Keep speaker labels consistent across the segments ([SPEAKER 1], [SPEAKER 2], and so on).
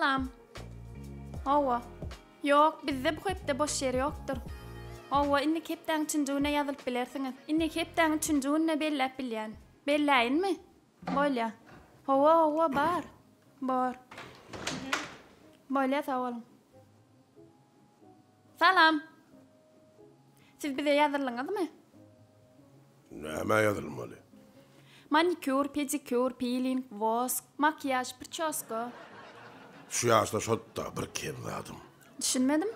[SPEAKER 1] Salam. Hawa. Yok, bizde bu hepde boş yer yoktur. Hawa, inni hepden üçüncüğüne yazılıp bilersiniz. İnni hepden üçüncüğüne bellep bilyen. Belleyin mi? Böyle. Hawa, bar. Bar. Böyle sağ olun. Salam. Siz bize yazılınız mı?
[SPEAKER 2] Näme yazılmaly?
[SPEAKER 1] Manikür, pedikür, peeling, vosk, makyaj, prическа.
[SPEAKER 2] Şu yaşda şotta bir kemzadım.
[SPEAKER 1] Düşünmedim.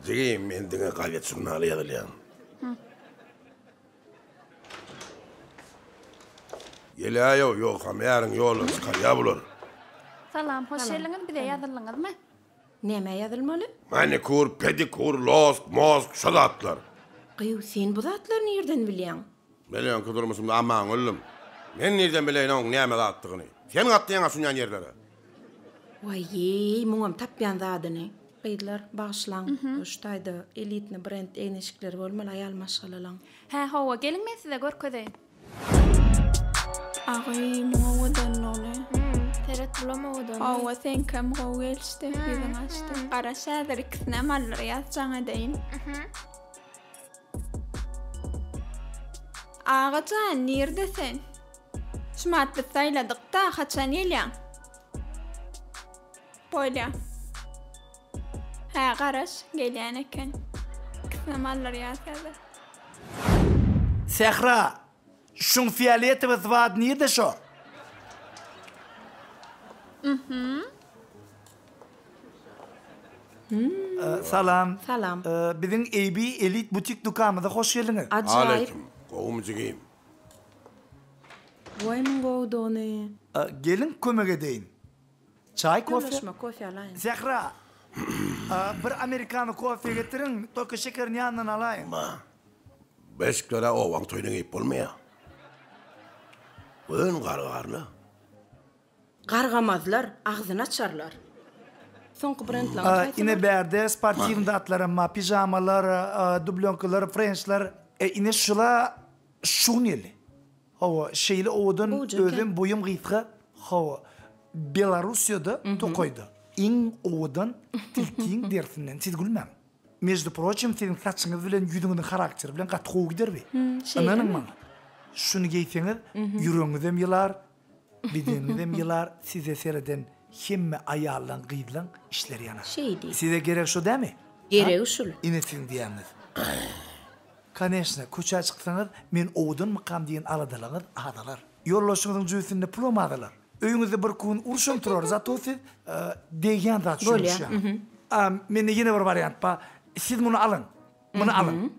[SPEAKER 2] Degeyim men diňe gaýet jurnaly ýazylýan. Gelaýo ýok, ham ýaryn ýoly çykarýa bular.
[SPEAKER 1] Salam, hoş geldiniz. Bize yazılınız mı?
[SPEAKER 3] Näme ýazylmaly?
[SPEAKER 2] Manikür, pedikür, losk, mosk, şo zatlar.
[SPEAKER 3] Gyýw, sen bu zatlaryny nerden bilýän?
[SPEAKER 2] Bilýän ki durmuşymda aman öldüm. Men nerden bileýin oň näme zatdygyny? Sen gatdyň aşunýan ýerlere.
[SPEAKER 3] Vay, muňam tapýan zadyny. Gyýdylar, başlaň. Ştaýda elitni brend eňeşikleri bolmaly aýal maşgalalan.
[SPEAKER 1] Ha, Hawa, gelin men size görkezeyim.
[SPEAKER 4] Ağay, muňa wadan olu.
[SPEAKER 1] Teret bulama odan.
[SPEAKER 4] Hawa, sen kam gowelşde biziň açdy. Garaşadyr ikisine mallar ýazjaň edeýin. Ağacan, nerdesin? Şumatlı sayladık da haçan gelyan. Böyle. Ha, garaş, gelyan eken. Kısna mallar yasadı.
[SPEAKER 5] Sehra, şun fiyaliyetimiz var nerede şu? Salam.
[SPEAKER 3] Salam.
[SPEAKER 5] Bizim AB Elite Butik dukanımıza hoş geldiniz.
[SPEAKER 3] Ajaýyp.
[SPEAKER 2] Aleyküm. Gowum jigeyim.
[SPEAKER 3] Vay mun gowdony.
[SPEAKER 5] Gelin kömek edeyim. Çay, kofe?
[SPEAKER 3] Ýolaşma, kofe alaýyn.
[SPEAKER 5] Sehra, bir Amerikanı kofe getirin, toka şekerini yanından alayım.
[SPEAKER 2] Beşiklara owaň toýuny geyip bolmaýa. Ön gargarly.
[SPEAKER 3] Gargamazlar, agzyny açarlar. Soňky brendler
[SPEAKER 5] Ine berde sportiv datlarım, pijamalar, dublonkalar, frenchler, ine şula şuneli. Hava şeyli oğudun özüm boyum gıytı, hava Belarusya'da tokoydu. İn oğudun tilkin dersinden siz gülmem. Между прочим, senin saçını bilen, yüzünün karakteri bilen katkoğu gider be. Ananın mı? Şunu giyseniz, yürüyünüz hem yılar, bedeniniz hem yılar, size seyreden hemme ayarlan, gıydılan işler yanar.
[SPEAKER 3] Şey değil.
[SPEAKER 5] Size gerek şu değil mi?
[SPEAKER 3] Gerek şul.
[SPEAKER 5] İnetin diyeniz. Kaneşne, koça çıksanız, men oğudun mıkam diyen aladalınız, adalar. Yollaşınızın cüyüsünde plom adalar. Öyünüzde bir kun urşum turar, zato siz deyen zat şuymuş ya. Mende yine bir varyant ba, siz bunu alın. Bunu alın.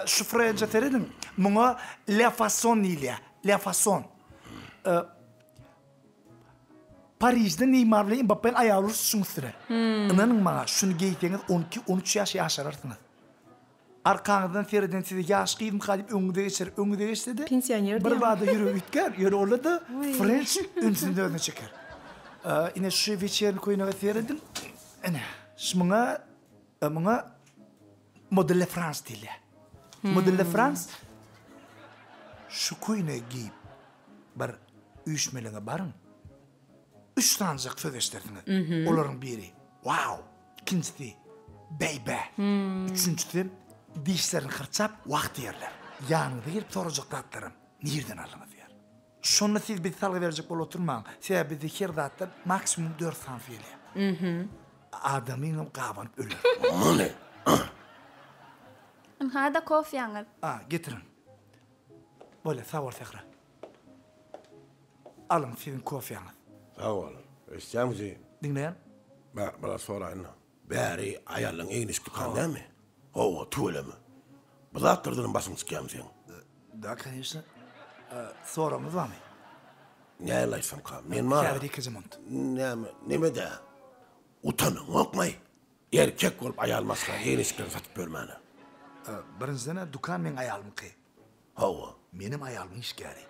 [SPEAKER 5] Şu Franca teredin, bunu la façon ile, la façon. Paris'de Neymar'la Mbappe'nin ayağı olursunuz süre. İnanın bana, şunu giyseniz 12-13 yaş yaşararsınız. Arkanızdan seriden size yaş giydim kalıp önüde geçer, önüde geçti de.
[SPEAKER 3] Pensiyoner
[SPEAKER 5] Bir bağda yürü ütker, yürü orada da French ünsünde önüne çeker. Yine şu veçerini koyuna seriden, buna modelle Frans dili. Modelle Frans, şu koyuna giyip, bir üşmelene barın. 3 tanecik söz eşlerdiniz. Onların biri, wow, ikincisi, baby. Üçüncüsü, dişlerini kırçap, vakti yerler. Yanında gelip soracak tatlarım. Nereden alınız yer? Şunu siz bir salgı verecek bol oturmayın. Size bir zikir tatlar maksimum 4 sanfiyeli. Adamın kabanıp ölür.
[SPEAKER 2] O ne?
[SPEAKER 1] Hada kofyanız.
[SPEAKER 5] Getirin. Böyle sağ ol Sehra. Alın sizin kofyanız.
[SPEAKER 2] Sağ ol. Eşyamızı.
[SPEAKER 5] Dinleyin.
[SPEAKER 2] Bana sorayın. Bäri ayarlan eňiş dukan dämi? Owa, tuýlamy. Bu zatlardan başyň çykýan sen.
[SPEAKER 5] Da, конечно. Soramız var mı?
[SPEAKER 2] Ne laysam ka? Men ma.
[SPEAKER 5] Käbiri kızımont.
[SPEAKER 2] Neme de? Utanın, okmay. Erkek bolup ayalmasga eňişleri satyp bermäni.
[SPEAKER 5] Birinciden dukan men ayalım ki.
[SPEAKER 2] Owa.
[SPEAKER 5] Benim ayalım iş gäri.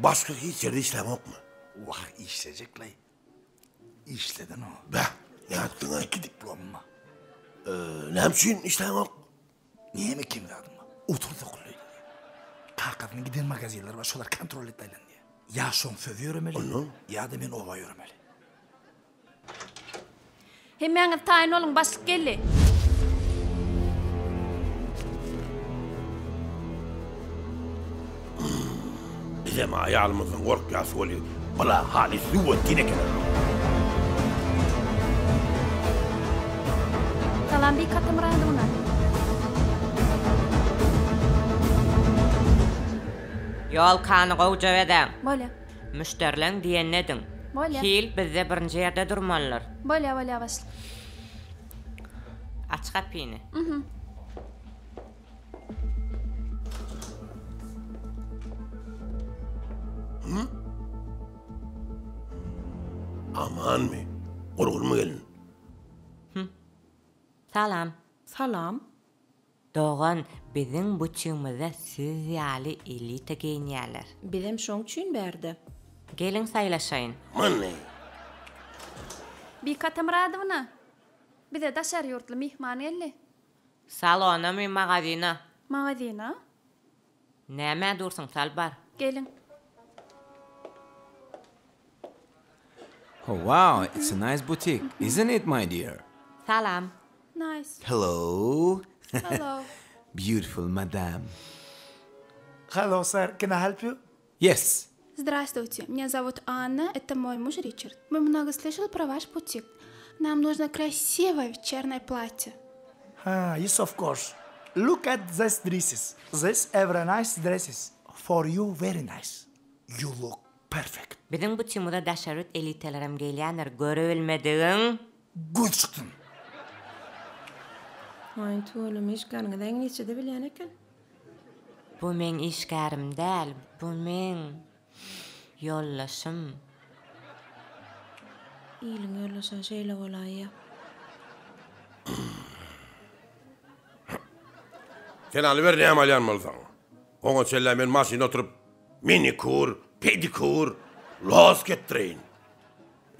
[SPEAKER 2] Başka hiç yerde işlem okma.
[SPEAKER 5] Vah, işleyecekler. İşledin o.
[SPEAKER 2] Be, ne yaptın ha?
[SPEAKER 5] 2 diplomma.
[SPEAKER 2] Ne yapsın işlem ok?
[SPEAKER 5] Niye mi kim dedim? Oturdu kulluydu. Kakadın giden magazinler var, şolar kontrol et diye. Ya son söz yürümeli, ya da men ova yürümeli.
[SPEAKER 1] Hemen tayin olun başlık geldi.
[SPEAKER 2] Bizim ayalımızın korkuyası oluyor. Bala halis yuvatine kadar.
[SPEAKER 1] Kalan bir katım radı ona.
[SPEAKER 6] Yol kanı gowja eden.
[SPEAKER 1] Böyle.
[SPEAKER 6] Müşterileň diýennedin.
[SPEAKER 1] Bolýar.
[SPEAKER 6] Hil bizde birinji ýerde durmalylar.
[SPEAKER 1] Böyle başlık.
[SPEAKER 6] Aç kapyny.
[SPEAKER 2] Aman mı? Korkul mu gelin?
[SPEAKER 6] Salam.
[SPEAKER 3] Salam.
[SPEAKER 6] Doğan bizim buçuğumuzda siz ýaly elite geýnýärler.
[SPEAKER 3] Bizem şoň üçin berdi.
[SPEAKER 6] Gelin saylaşayın.
[SPEAKER 2] Aman ne?
[SPEAKER 1] Bir katım radı ona. Bir de daşar yurtlu mihman geldi.
[SPEAKER 6] Salona mı magazina?
[SPEAKER 1] Mağazina.
[SPEAKER 6] Näme dursun salbar?
[SPEAKER 1] Gelin.
[SPEAKER 7] Oh, wow, it's a nice boutique, isn't it, my dear?
[SPEAKER 6] Salam.
[SPEAKER 1] Nice.
[SPEAKER 7] Hello.
[SPEAKER 1] Hello.
[SPEAKER 7] Beautiful madame.
[SPEAKER 5] Hello, sir. Can I help you?
[SPEAKER 7] Yes.
[SPEAKER 4] Здравствуйте, меня зовут Анна, это мой муж Ричард. Мы много слышали про ваш бутик. Нам нужно красивое вечернее платье.
[SPEAKER 5] Yes, of course. Look at these dresses. These every nice dresses. For you, very nice. You look perfect.
[SPEAKER 6] Bizim buçuğumuzda daşarut elitelerim gelýänler, görebilmediň.
[SPEAKER 5] Good çıktın.
[SPEAKER 3] Ay tuğlum iş garňydan geçe de bilýän eken.
[SPEAKER 6] Bu men işgärim däl, bu men yollaşym.
[SPEAKER 3] İýliň ýollaşan şeýle bolaýa.
[SPEAKER 2] Sen alıver ne amalyan malsan? Ona çelle men maşine oturup minikur, pedikur, los gettirin.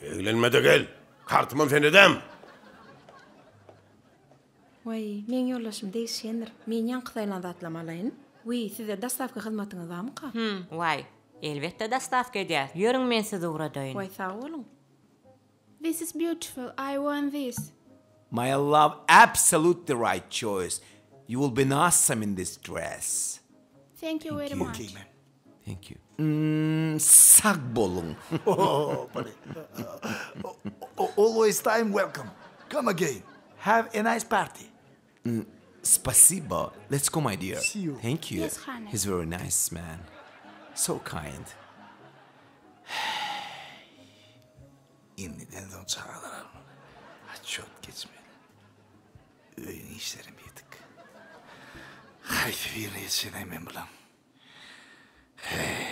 [SPEAKER 2] Eğlenmede gel. Kartımın fenedem.
[SPEAKER 3] Vay, men ýollaşym değişendir. Men ýankydaýlan zatlamalyn. Wy, size dastavka hyzmatyňyz barmyka?
[SPEAKER 6] Vay, elbette dastavka edýär. Ýörüň men sizi uğradyň.
[SPEAKER 3] Vay, sağ olun.
[SPEAKER 4] This is beautiful, I want this.
[SPEAKER 7] My love, absolutely right choice. You will be awesome in this dress.
[SPEAKER 4] Thank you very much.
[SPEAKER 5] Okay, man.
[SPEAKER 7] Thank you. Sag bolun.
[SPEAKER 5] Oh, buddy. Always time welcome. Come again. Have a nice party.
[SPEAKER 7] Spasibo. Let's go, my dear.
[SPEAKER 5] See you.
[SPEAKER 7] Thank you.
[SPEAKER 4] Yes, honey.
[SPEAKER 7] He's very nice man. So kind.
[SPEAKER 5] İnniden son çağırlar. Çok geçmedi. Öğün işlerim bir tık. Haydi bir ne yetişeneyim ben bulam. Hey.